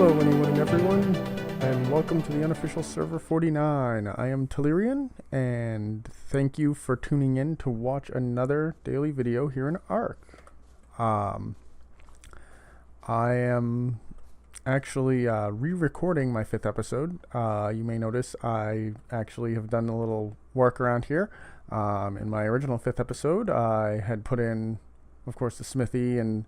Hello, anyone and everyone, and welcome to the unofficial server 49. I am Telerian, and thank you for tuning in to watch another daily video here in Ark. I am actually re-recording my 5th episode. You may notice I actually have done a little work around here. In my original 5th episode, I had put in, of course, the smithy and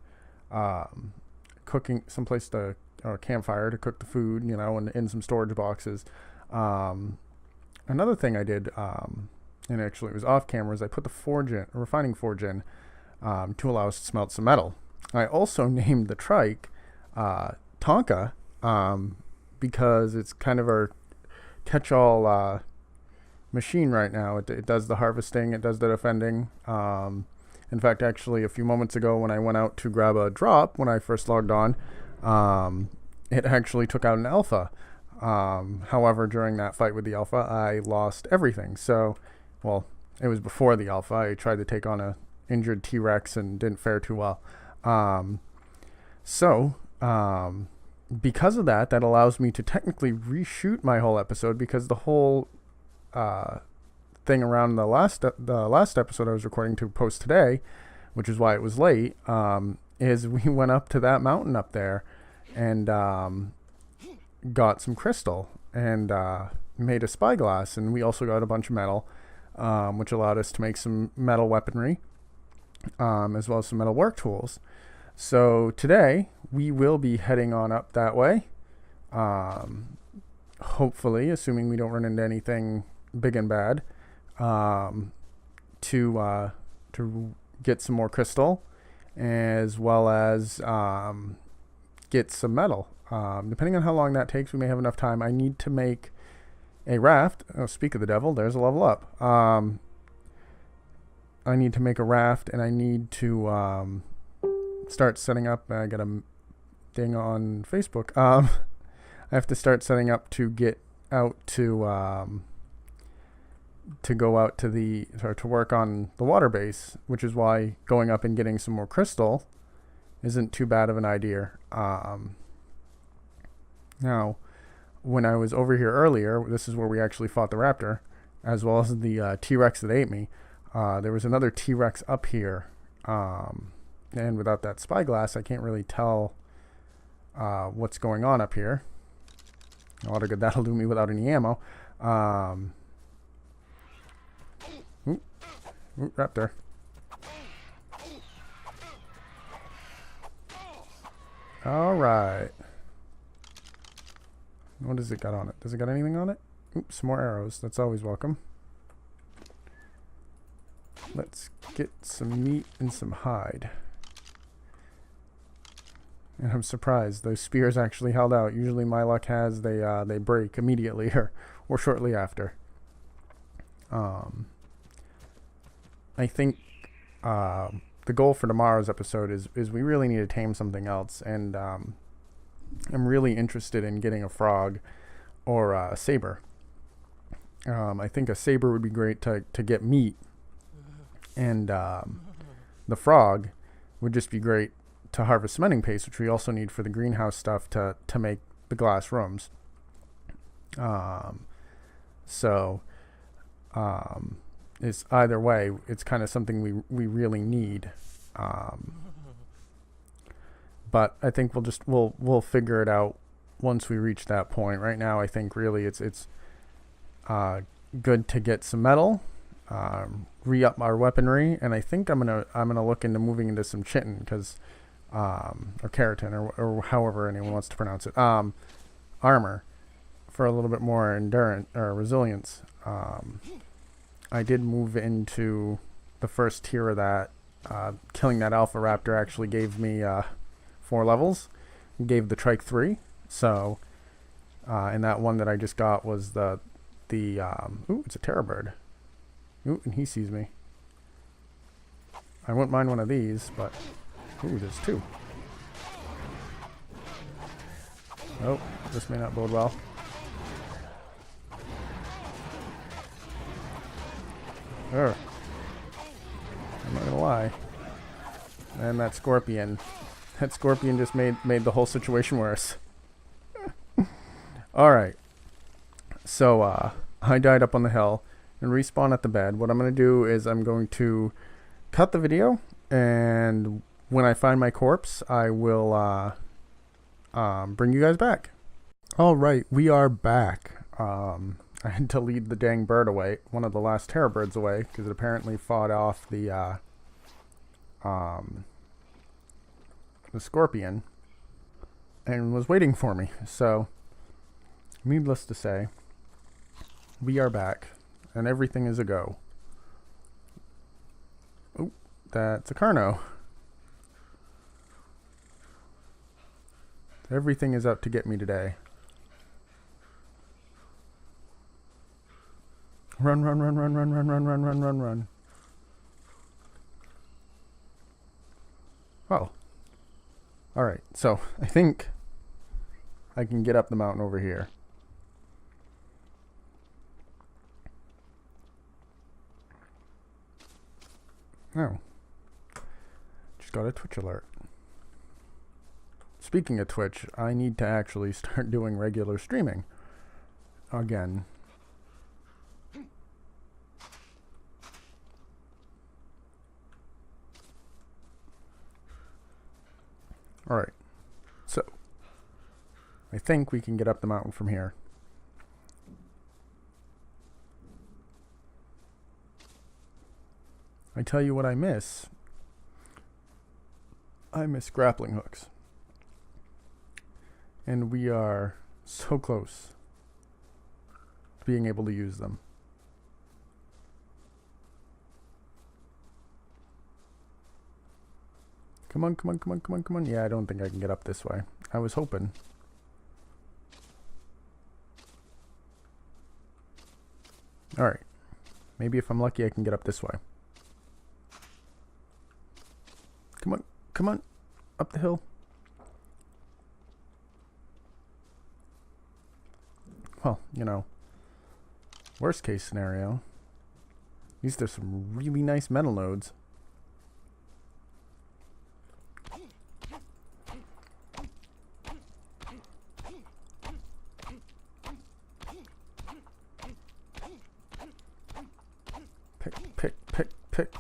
cooking someplace to or campfire to cook the food, you know, and in some storage boxes. Another thing I did, and actually it was off camera, is I put the refining forge in to allow us to smelt some metal. I also named the trike Tonka because it's kind of our catch-all machine right now. It does the harvesting, it does the defending. In fact, actually, a few moments ago when I went out to grab a drop when I first logged on, it actually took out an alpha. However, during that fight with the alpha, I lost everything. So, well, it was before the alpha. I tried to take on a injured T-Rex and didn't fare too well. Because of that allows me to technically reshoot my whole episode, because the whole thing around the last episode I was recording to post today, which is why it was late, is we went up to that mountain up there and got some crystal and made a spyglass, and we also got a bunch of metal, which allowed us to make some metal weaponry, as well as some metal work tools. So today we will be heading on up that way, hopefully, assuming we don't run into anything big and bad, to get some more crystal, as well as get some metal. Depending on how long that takes, we may have enough time. I need to make a raft. Oh, speak of the devil, there's a level up. I need to make a raft, and I need to start setting up. I got a thing on Facebook. I have to start setting up to get out to go out to to work on the water base, which is why going up and getting some more crystal isn't too bad of an idea. Now, when I was over here earlier, this is where we actually fought the raptor, as well as the T-Rex that ate me. There was another T-Rex up here, and without that spyglass, I can't really tell what's going on up here. A lot of good that'll do me without any ammo. Ooh, raptor. Alright. What does it got on it? Does it got anything on it? Oops, some more arrows. That's always welcome. Let's get some meat and some hide. And I'm surprised those spears actually held out. Usually my luck has they break immediately or shortly after. I think the goal for tomorrow's episode is we really need to tame something else, and I'm really interested in getting a frog or a saber. I think a saber would be great to get meat, and the frog would just be great to harvest cementing paste, which we also need for the greenhouse stuff to make the glass rooms. It's either way, it's kind of something we really need. But I think we'll figure it out once we reach that point. Right now, I think really it's good to get some metal, re-up our weaponry, and I think I'm gonna look into moving into some chitin, because or keratin, or however anyone wants to pronounce it, armor, for a little bit more endurance or resilience. I did move into the first tier of that. Killing that alpha raptor actually gave me 4 levels. Gave the trike 3. So, and that one that I just got was ooh, it's a terror bird. Ooh, and he sees me. I wouldn't mind one of these, but ooh, there's 2. Oh, this may not bode well. I'm not gonna lie. And that scorpion just made the whole situation worse. All right. So I died up on the hill and respawn at the bed. What I'm going to do is I'm going to cut the video, and when I find my corpse, I will bring you guys back. All right, we are back. I had to lead the dang bird away, one of the last terror birds away, because it apparently fought off the scorpion and was waiting for me. So, needless to say, we are back, and everything is a go. Oh, that's a Carno. Everything is out to get me today. Run, run, run, run, run, run, run, run, run, run, run. Oh. Alright, so I think I can get up the mountain over here. Oh. Just got a Twitch alert. Speaking of Twitch, I need to actually start doing regular streaming again. Alright, so I think we can get up the mountain from here. I tell you what I miss. I miss grappling hooks. And we are so close to being able to use them. Come on, come on, come on, come on, come on. Yeah, I don't think I can get up this way. I was hoping. Alright. Maybe if I'm lucky I can get up this way. Come on, come on. Up the hill. Well, you know, worst case scenario. These are some really nice metal nodes. Pick.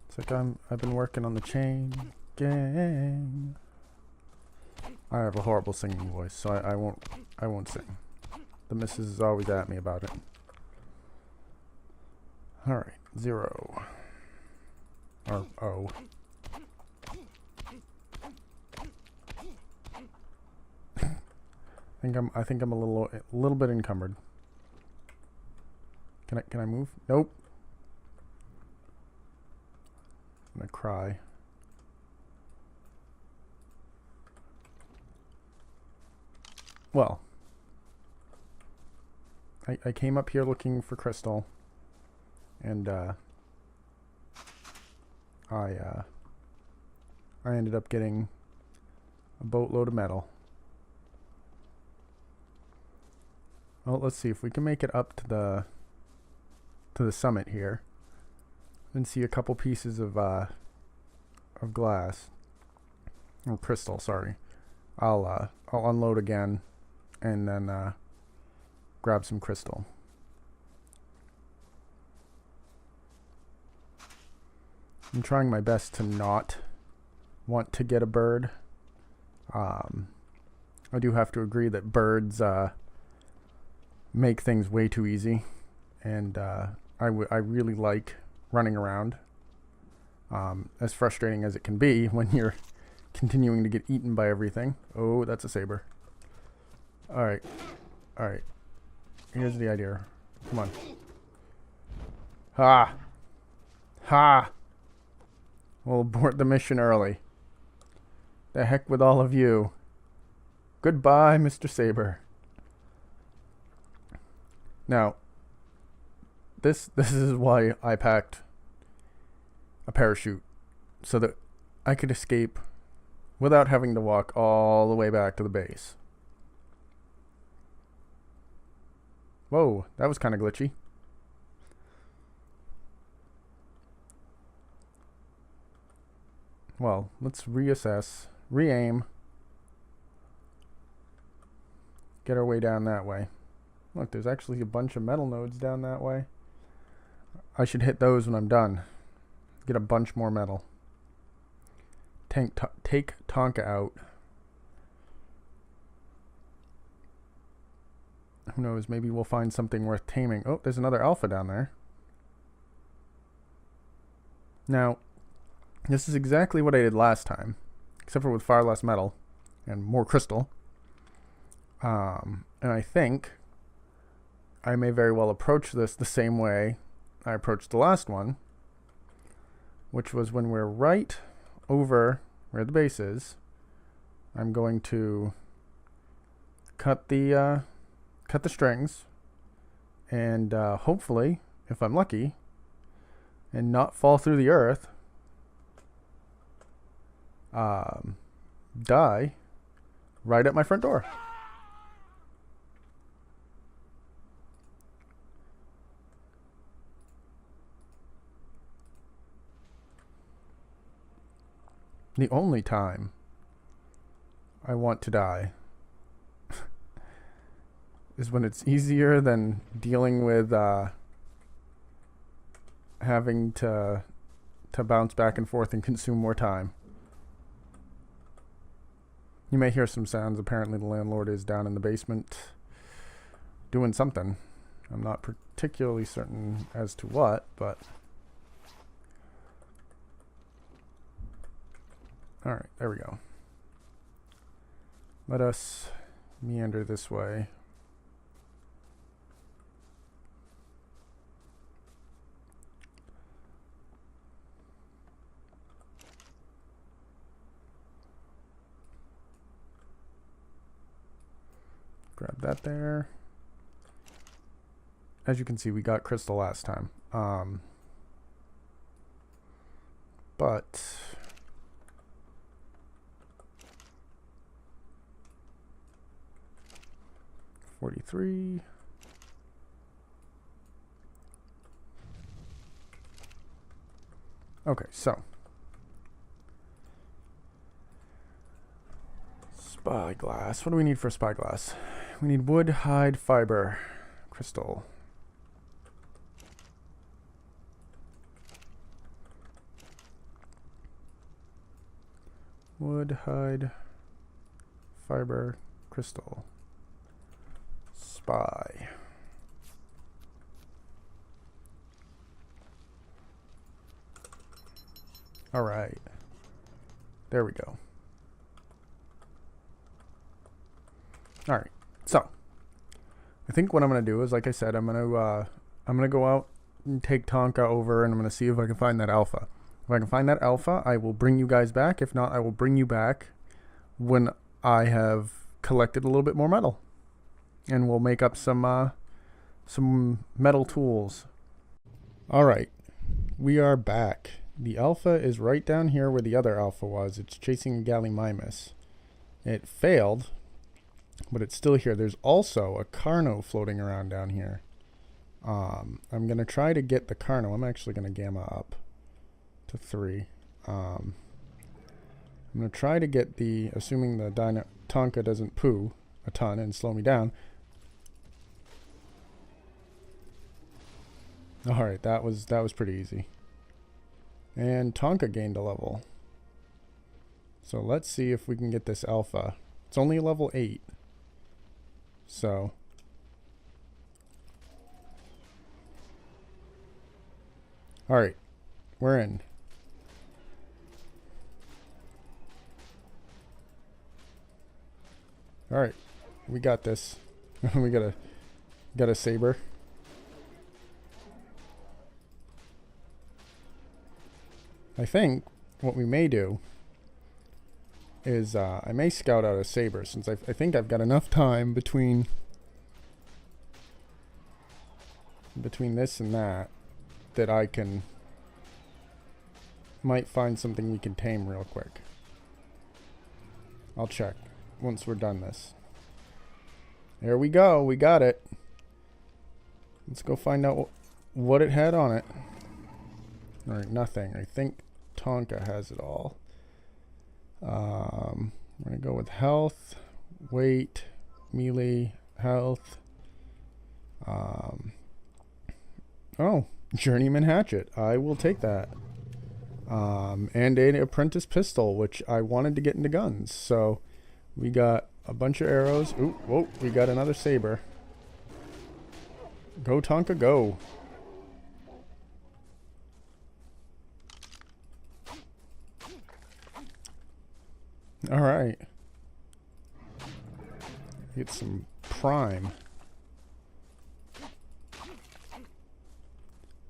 It's like I've been working on the chain gang. I have a horrible singing voice, so I won't sing. The missus is always at me about it. Alright, 0. Or O. I think I'm a little bit encumbered. Can I move? Nope. I'm gonna cry. Well, I came up here looking for crystal, and I ended up getting a boatload of metal. Well, let's see if we can make it up to the summit here and see a couple pieces of glass or crystal. Sorry, I'll unload again and then grab some crystal. I'm trying my best to not want to get a bird. I do have to agree that birds make things way too easy, and I really like running around. As frustrating as it can be when you're continuing to get eaten by everything. Oh, that's a saber. Alright. Alright. Here's the idea. Come on. Ha! Ha! We'll abort the mission early. The heck with all of you. Goodbye, Mr. Saber. Now, this is why I packed a parachute, so that I could escape without having to walk all the way back to the base. Whoa, that was kind of glitchy. Well, let's reassess, re-aim. get our way down that way. Look, there's actually a bunch of metal nodes down that way. I should hit those when I'm done. Get a bunch more metal. Take Tonka out. Who knows, maybe we'll find something worth taming. Oh, there's another alpha down there. Now, this is exactly what I did last time, except for with far less metal and more crystal. And I think I may very well approach this the same way I approached the last one, which was when we're right over where the base is, I'm going to cut the strings, and hopefully, if I'm lucky, and not fall through the earth, die right at my front door. The only time I want to die is when it's easier than dealing with having to bounce back and forth and consume more time. You may hear some sounds. Apparently the landlord is down in the basement doing something. I'm not particularly certain as to what, but... Alright, there we go. Let us meander this way. Grab that there. As you can see, we got crystal last time. But... 43. Okay, so spyglass. What do we need for spyglass? We need wood, hide, fiber, crystal. Wood, hide, fiber, crystal. Spy. All right. There we go. All right. So, I think what I'm going to do is, like I said, I'm going to go out and take Tonka over, and I'm going to see if I can find that alpha. If I can find that alpha, I will bring you guys back. If not, I will bring you back when I have collected a little bit more metal. And we'll make up some metal tools. All right, we are back. The alpha is right down here where the other alpha was. It's chasing a Gallimimus. It failed, but it's still here. There's also a Carno floating around down here. I'm going to try to get the Carno. I'm actually going to gamma up to 3. I'm going to try to get the, assuming the Tonka doesn't poo a ton and slow me down. Alright, that was pretty easy. And Tonka gained a level. So let's see if we can get this alpha. It's only level 8. So. Alright, we're in. Alright, we got this. We got a saber. I think what we may do is I may scout out a saber, since I think I've got enough time between this and that I might find something we can tame real quick. I'll check once we're done this. There we go, we got it. Let's go find out what it had on it. Alright, nothing. I think Tonka has it all. We're going to go with health, weight, melee health. Oh, journeyman hatchet. I will take that. And an apprentice pistol, which I wanted to get into guns. So we got a bunch of arrows. Ooh, whoa, we got another saber. Go Tonka, go. All right. Get some prime.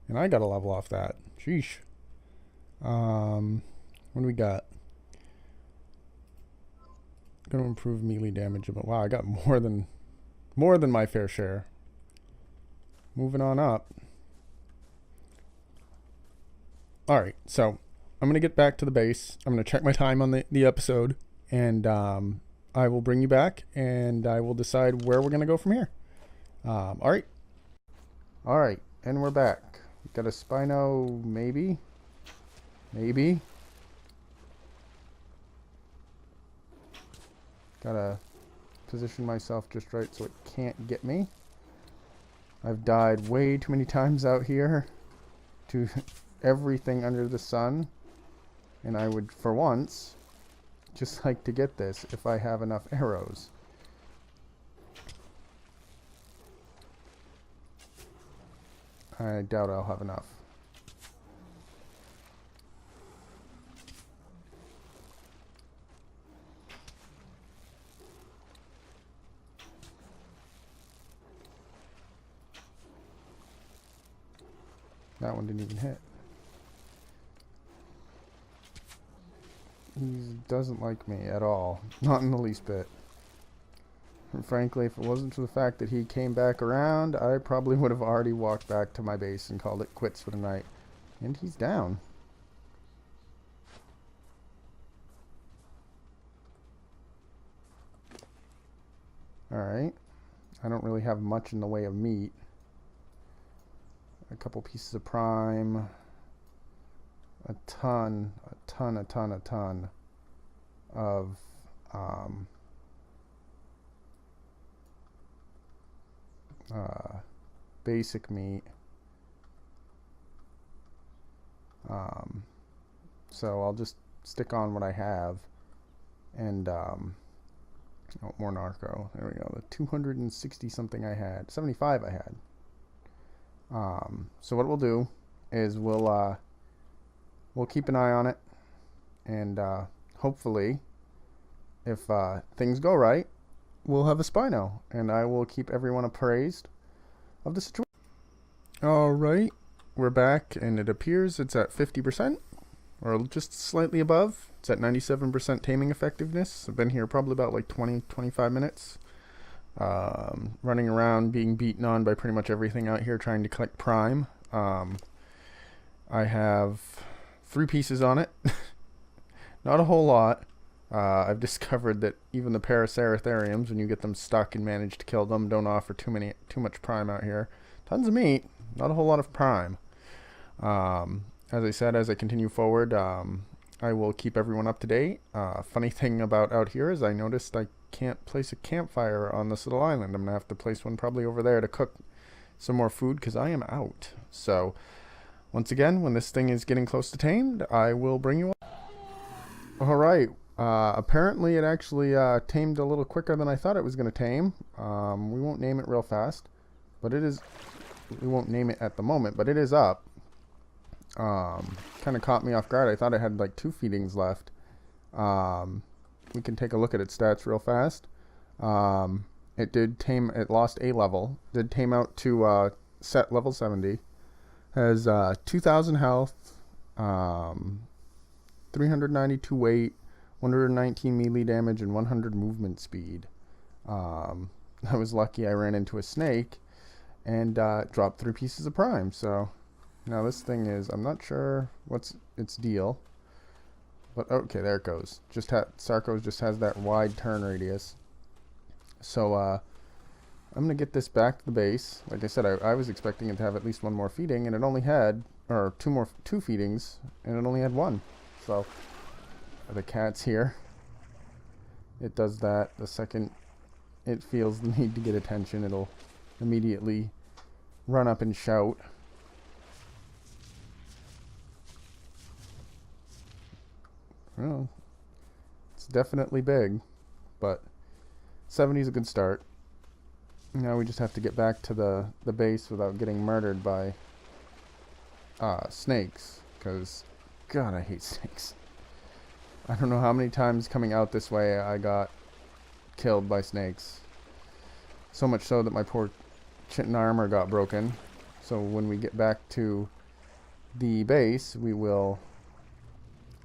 And I gotta level off that. Sheesh. What do we got? Gonna improve melee damage, but wow, I got more than my fair share. Moving on up. All right, so I'm gonna get back to the base. I'm gonna check my time on the episode, and I will bring you back, and I will decide where we're gonna go from here. All right, and we're back. Got a Spino, maybe. Gotta position myself just right so it can't get me. I've died way too many times out here to everything under the sun, and I would, for once, just like to get this if I have enough arrows. I doubt I'll have enough. That one didn't even hit. He doesn't like me at all. Not in the least bit. And frankly, if it wasn't for the fact that he came back around, I probably would have already walked back to my base and called it quits for the night. And he's down. Alright. I don't really have much in the way of meat. A couple pieces of prime. A ton of basic meat. So I'll just stick on what I have, and oh, more narco. There we go. The 260 something I had, 75 I had. So what we'll do is we'll keep an eye on it, and hopefully, if things go right, we'll have a Spino, and I will keep everyone appraised of the situation. All right, we're back, and it appears it's at 50%, or just slightly above. It's at 97% taming effectiveness. I've been here probably about like 20-25 minutes. Running around, being beaten on by pretty much everything out here, trying to collect prime. I have 3 pieces on it. Not a whole lot. I've discovered that even the Paraceratheriums, when you get them stuck and manage to kill them, don't offer too much prime out here. Tons of meat, not a whole lot of prime. As I said, as I continue forward, I will keep everyone up to date. Funny thing about out here is I noticed I can't place a campfire on this little island. I'm gonna have to place one probably over there to cook some more food because I am out. So once again, when this thing is getting close to tamed, I will bring you up. All right. Apparently it actually tamed a little quicker than I thought it was going to tame. We won't name it real fast, but it is. We won't name it at the moment, but it is up. Kind of caught me off guard. I thought it had like 2 feedings left. We can take a look at its stats real fast. It did tame. It lost a level. Did tame out to set level 70. Has 2,000 health, 392 weight, 119 melee damage, and 100 movement speed. I was lucky I ran into a snake and dropped 3 pieces of prime. So now this thing is, I'm not sure what's its deal. But okay, there it goes. Sarco just has that wide turn radius. So I'm going to get this back to the base. Like I said, I was expecting it to have at least 1 more feeding, and it only had, or 2 feedings, and it only had 1. So the cat's here. It does that the second it feels the need to get attention, it'll immediately run up and shout. Well, it's definitely big, but 70 is a good start. Now we just have to get back to the base without getting murdered by snakes, because God, I hate snakes. I don't know how many times coming out this way I got killed by snakes. So much so that my poor chitin armor got broken. So when we get back to the base, we will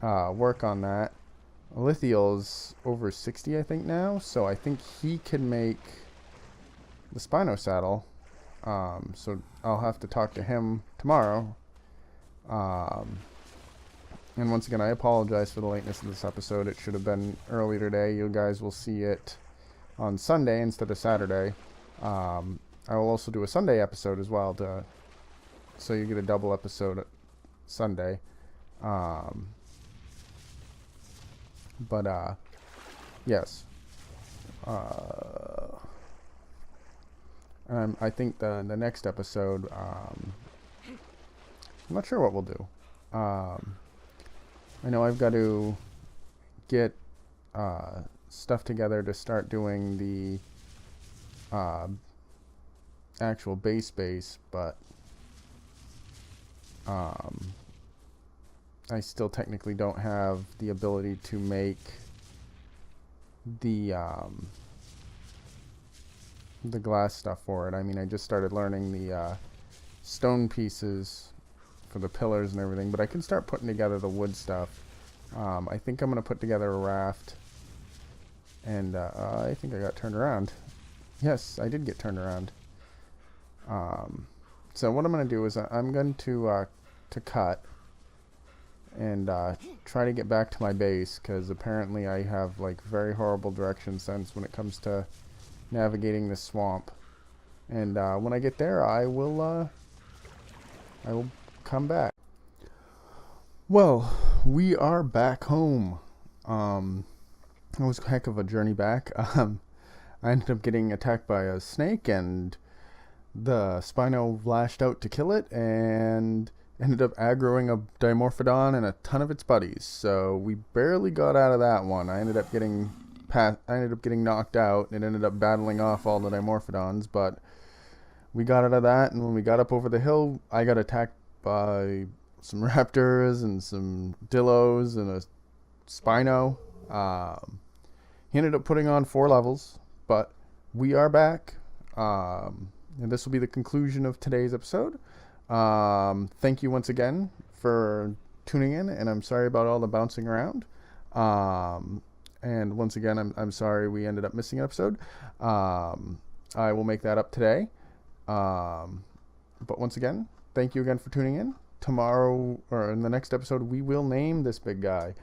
work on that. Lithiel's over 60, I think, now. So I think he can make the Spino saddle. So I'll have to talk to him tomorrow. And once again, I apologize for the lateness of this episode. It should have been early today. You guys will see it on Sunday instead of Saturday. I will also do a Sunday episode as well, so you get a double episode Sunday. Yes. I think the next episode, I'm not sure what we'll do. I know I've got to get stuff together to start doing the actual base, but I still technically don't have the ability to make the glass stuff for it. I mean, I just started learning the stone pieces for the pillars and everything, but I can start putting together the wood stuff. I think I'm going to put together a raft, and I think I got turned around. Yes, I did get turned around. So what I'm going to do is I'm going to cut and try to get back to my base, because apparently I have like very horrible direction sense when it comes to navigating this swamp. And when I get there, I will come back. Well, we are back home. It was a heck of a journey back. I ended up getting attacked by a snake, and the Spino lashed out to kill it, and ended up aggroing a Dimorphodon and a ton of its buddies. So we barely got out of that one. I ended up getting knocked out and ended up battling off all the Dimorphodons, but we got out of that. And when we got up over the hill, I got attacked by some raptors and some dillos and a Spino. He ended up putting on 4 levels, but we are back. And this will be the conclusion of today's episode. Thank you once again for tuning in, and I'm sorry about all the bouncing around. And once again, I'm sorry we ended up missing an episode. I will make that up today. But once again, thank you again for tuning in. Tomorrow, or in the next episode, we will name this big guy.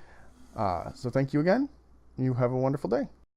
So thank you again. You have a wonderful day.